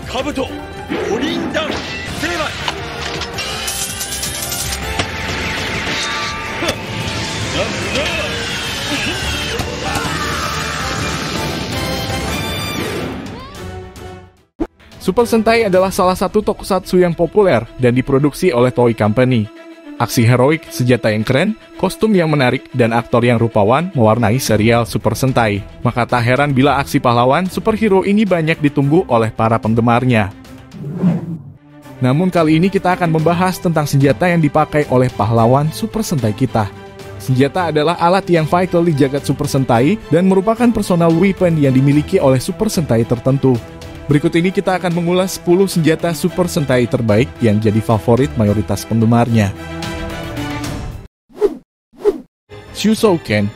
Kabuto Orindan Serai. Super Sentai adalah salah satu tokusatsu yang populer dan diproduksi oleh Toei Company. Aksi heroik, senjata yang keren, kostum yang menarik, dan aktor yang rupawan mewarnai serial Super Sentai. Maka tak heran bila aksi pahlawan superhero ini banyak ditunggu oleh para penggemarnya. Namun kali ini kita akan membahas tentang senjata yang dipakai oleh pahlawan Super Sentai kita. Senjata adalah alat yang vital di jagat Super Sentai dan merupakan personal weapon yang dimiliki oleh Super Sentai tertentu. Berikut ini kita akan mengulas 10 senjata Super Sentai terbaik yang jadi favorit mayoritas penggemarnya. Shusouken.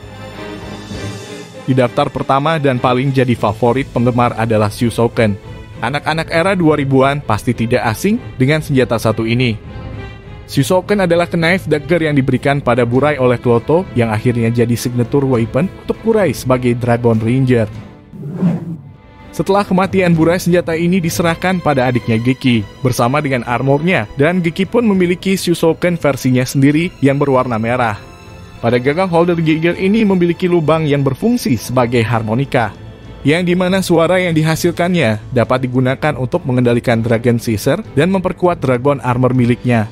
Di daftar pertama dan paling jadi favorit penggemar adalah Shusouken. Anak-anak era 2000-an pasti tidak asing dengan senjata satu ini. Shusouken adalah knife dagger yang diberikan pada Burai oleh Kloto yang akhirnya jadi signature weapon untuk Burai sebagai Dragon Ranger. Setelah kematian Burai, senjata ini diserahkan pada adiknya Geki bersama dengan armornya, dan Geki pun memiliki Shusouken versinya sendiri yang berwarna merah. Pada gagang holder Geiger ini memiliki lubang yang berfungsi sebagai harmonika, yang dimana suara yang dihasilkannya dapat digunakan untuk mengendalikan Dragon Caesar dan memperkuat Dragon Armor miliknya.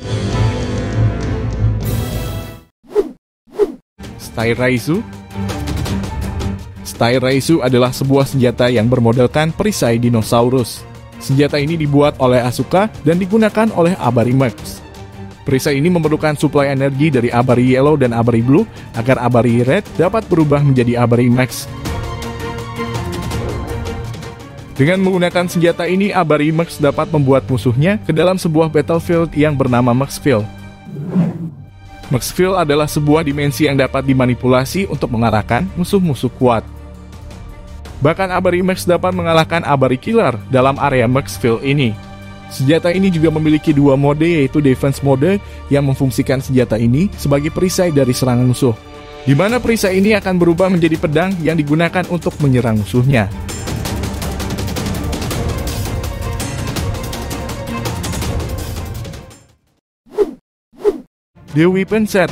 Style Raizu. Style Raizu adalah sebuah senjata yang bermodelkan perisai dinosaurus. Senjata ini dibuat oleh Asuka dan digunakan oleh Abari Max. Perisai ini memerlukan suplai energi dari Abari Yellow dan Abari Blue agar Abari Red dapat berubah menjadi Abari Max. Dengan menggunakan senjata ini, Abari Max dapat membuat musuhnya ke dalam sebuah battlefield yang bernama Maxfield. Maxfield adalah sebuah dimensi yang dapat dimanipulasi untuk mengarahkan musuh-musuh kuat. Bahkan Abari Max dapat mengalahkan Abari Killer dalam area Maxfield ini. Senjata ini juga memiliki dua mode, yaitu Defense Mode yang memfungsikan senjata ini sebagai perisai dari serangan musuh, di mana perisai ini akan berubah menjadi pedang yang digunakan untuk menyerang musuhnya. The Weapon Set.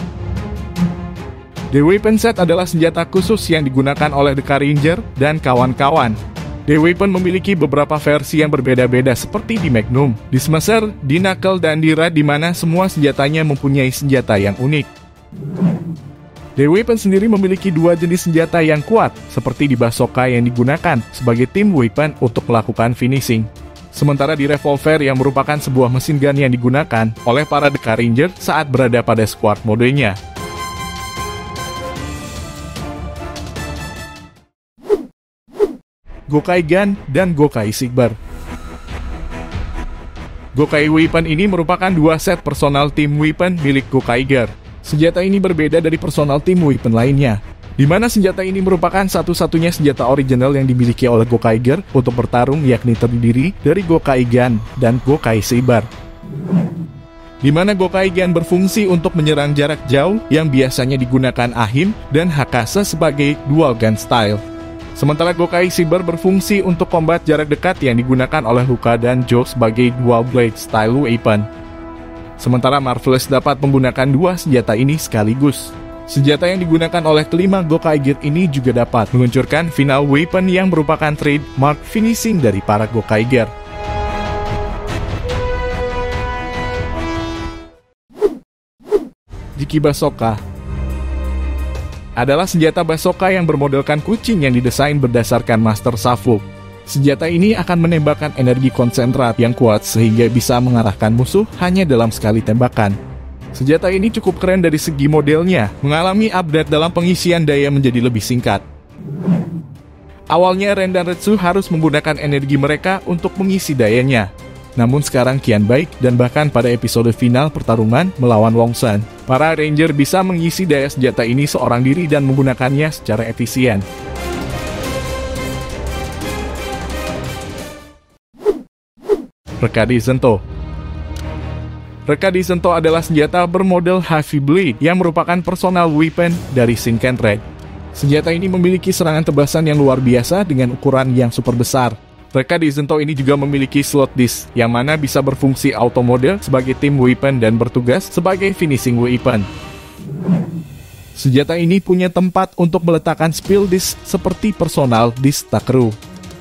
The Weapon Set adalah senjata khusus yang digunakan oleh The Ranger dan kawan-kawan. The Weapon memiliki beberapa versi yang berbeda-beda seperti di Magnum, di Smasher, di Knuckle, dan di Rad, di mana semua senjatanya mempunyai senjata yang unik. The Weapon sendiri memiliki dua jenis senjata yang kuat, seperti di Bazooka yang digunakan sebagai team weapon untuk melakukan finishing. Sementara di Revolver yang merupakan sebuah mesin gun yang digunakan oleh para The Ranger saat berada pada squad modenya. Gokai Gun dan Gokai Sigbar. Gokai Weapon ini merupakan dua set personal team weapon milik Gokaiger. Senjata ini berbeda dari personal team weapon lainnya, di mana senjata ini merupakan satu-satunya senjata original yang dimiliki oleh Gokaiger untuk bertarung, yakni terdiri dari Gokai Gun dan Gokai Saber. Di mana Gokai Gun berfungsi untuk menyerang jarak jauh yang biasanya digunakan Ahim dan Hakase sebagai dual gun style. Sementara Gokai Saber berfungsi untuk combat jarak dekat yang digunakan oleh Luka dan Joe sebagai dual blade style weapon. Sementara Marvelous dapat menggunakan dua senjata ini sekaligus. Senjata yang digunakan oleh kelima Gokaiger ini juga dapat meluncurkan final weapon yang merupakan trademark finishing dari para Gokaiger. Jiki Bazooka adalah senjata bazooka yang bermodelkan kucing yang didesain berdasarkan Master Safuk. Senjata ini akan menembakkan energi konsentrat yang kuat sehingga bisa mengarahkan musuh hanya dalam sekali tembakan. Senjata ini cukup keren dari segi modelnya, mengalami update dalam pengisian daya menjadi lebih singkat. Awalnya Ren dan Retsu harus menggunakan energi mereka untuk mengisi dayanya. Namun sekarang kian baik, dan bahkan pada episode final pertarungan melawan Longsan, para Ranger bisa mengisi daya senjata ini seorang diri dan menggunakannya secara efisien. Rekadi Zento. Rekadi Zento adalah senjata bermodel Heavy Blade yang merupakan personal weapon dari Shinken Red. Senjata ini memiliki serangan tebasan yang luar biasa dengan ukuran yang super besar. Reka di Zento ini juga memiliki slot disk, yang mana bisa berfungsi auto mode sebagai team weapon dan bertugas sebagai finishing weapon. Senjata ini punya tempat untuk meletakkan spill disk seperti personal disk Takeru,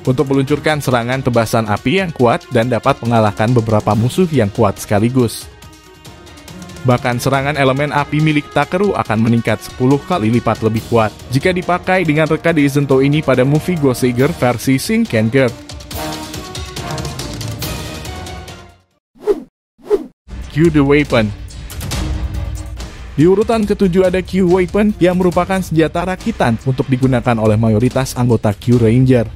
untuk meluncurkan serangan tebasan api yang kuat dan dapat mengalahkan beberapa musuh yang kuat sekaligus. Bahkan serangan elemen api milik Takeru akan meningkat 10 kali lipat lebih kuat jika dipakai dengan reka di Zento ini pada movie Goseiger versi Shinkenger. Q the Weapon. Di urutan ketujuh ada Q Weapon yang merupakan senjata rakitan untuk digunakan oleh mayoritas anggota Q Ranger.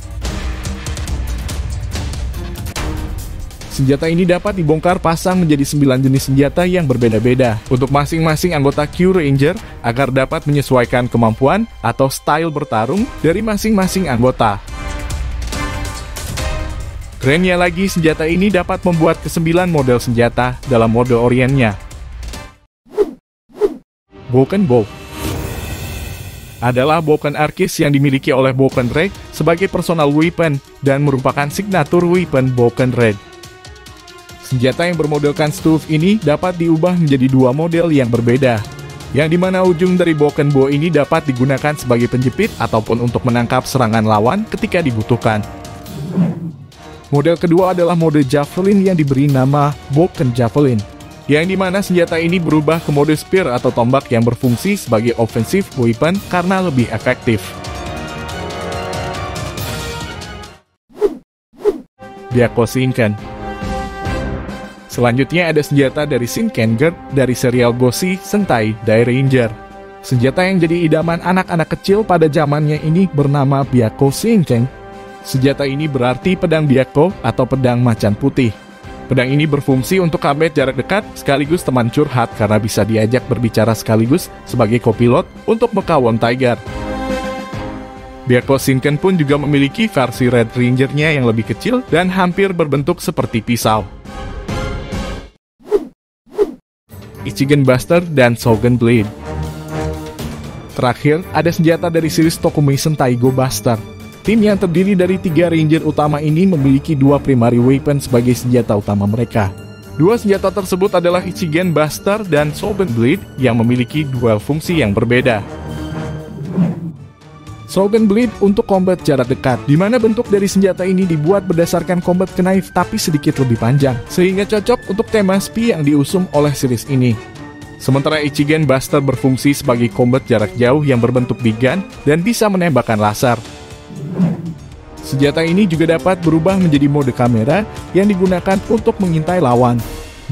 Senjata ini dapat dibongkar pasang menjadi 9 jenis senjata yang berbeda-beda untuk masing-masing anggota Q Ranger agar dapat menyesuaikan kemampuan atau style bertarung dari masing-masing anggota. Kerennya lagi, senjata ini dapat membuat ke-9 model senjata dalam mode orientnya. Broken Bow adalah Broken Archis yang dimiliki oleh Broken Red sebagai personal weapon dan merupakan signature weapon Broken Red. Senjata yang bermodelkan Stuff ini dapat diubah menjadi dua model yang berbeda, yang dimana ujung dari Broken Bow ini dapat digunakan sebagai penjepit ataupun untuk menangkap serangan lawan ketika dibutuhkan. Model kedua adalah mode Javelin yang diberi nama Broken Javelin, yang dimana senjata ini berubah ke mode Spear atau tombak yang berfungsi sebagai offensive weapon karena lebih efektif. Byakko Shinken. Selanjutnya ada senjata dari Shinkenger dari serial Gosei Sentai Dairanger. Senjata yang jadi idaman anak-anak kecil pada zamannya ini bernama Byakko Shinken. Senjata ini berarti pedang Byakko atau pedang macan putih. Pedang ini berfungsi untuk combat jarak dekat sekaligus teman curhat karena bisa diajak berbicara sekaligus sebagai kopilot untuk Mekawon Tiger. Byakko Shinken pun juga memiliki versi Red Ranger-nya yang lebih kecil dan hampir berbentuk seperti pisau. Ichigen Buster dan Shogun Blade. Terakhir, ada senjata dari series Tokumi Sentai Go Buster. Tim yang terdiri dari 3 Ranger utama ini memiliki 2 primary weapon sebagai senjata utama mereka. 2 senjata tersebut adalah Ichigen Buster dan Shogun Blade yang memiliki dual fungsi yang berbeda. Shogun Blade untuk combat jarak dekat, di mana bentuk dari senjata ini dibuat berdasarkan combat knife tapi sedikit lebih panjang, sehingga cocok untuk tema SP yang diusung oleh series ini. Sementara Ichigen Buster berfungsi sebagai combat jarak jauh yang berbentuk big gun dan bisa menembakkan laser. Senjata ini juga dapat berubah menjadi mode kamera yang digunakan untuk mengintai lawan.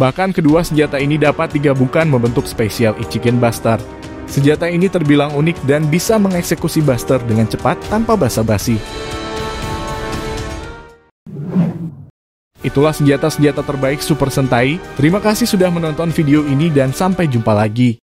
Bahkan kedua senjata ini dapat digabungkan membentuk spesial Ichigen Buster. Senjata ini terbilang unik dan bisa mengeksekusi Buster dengan cepat tanpa basa-basi. Itulah senjata-senjata terbaik Super Sentai. Terima kasih sudah menonton video ini dan sampai jumpa lagi.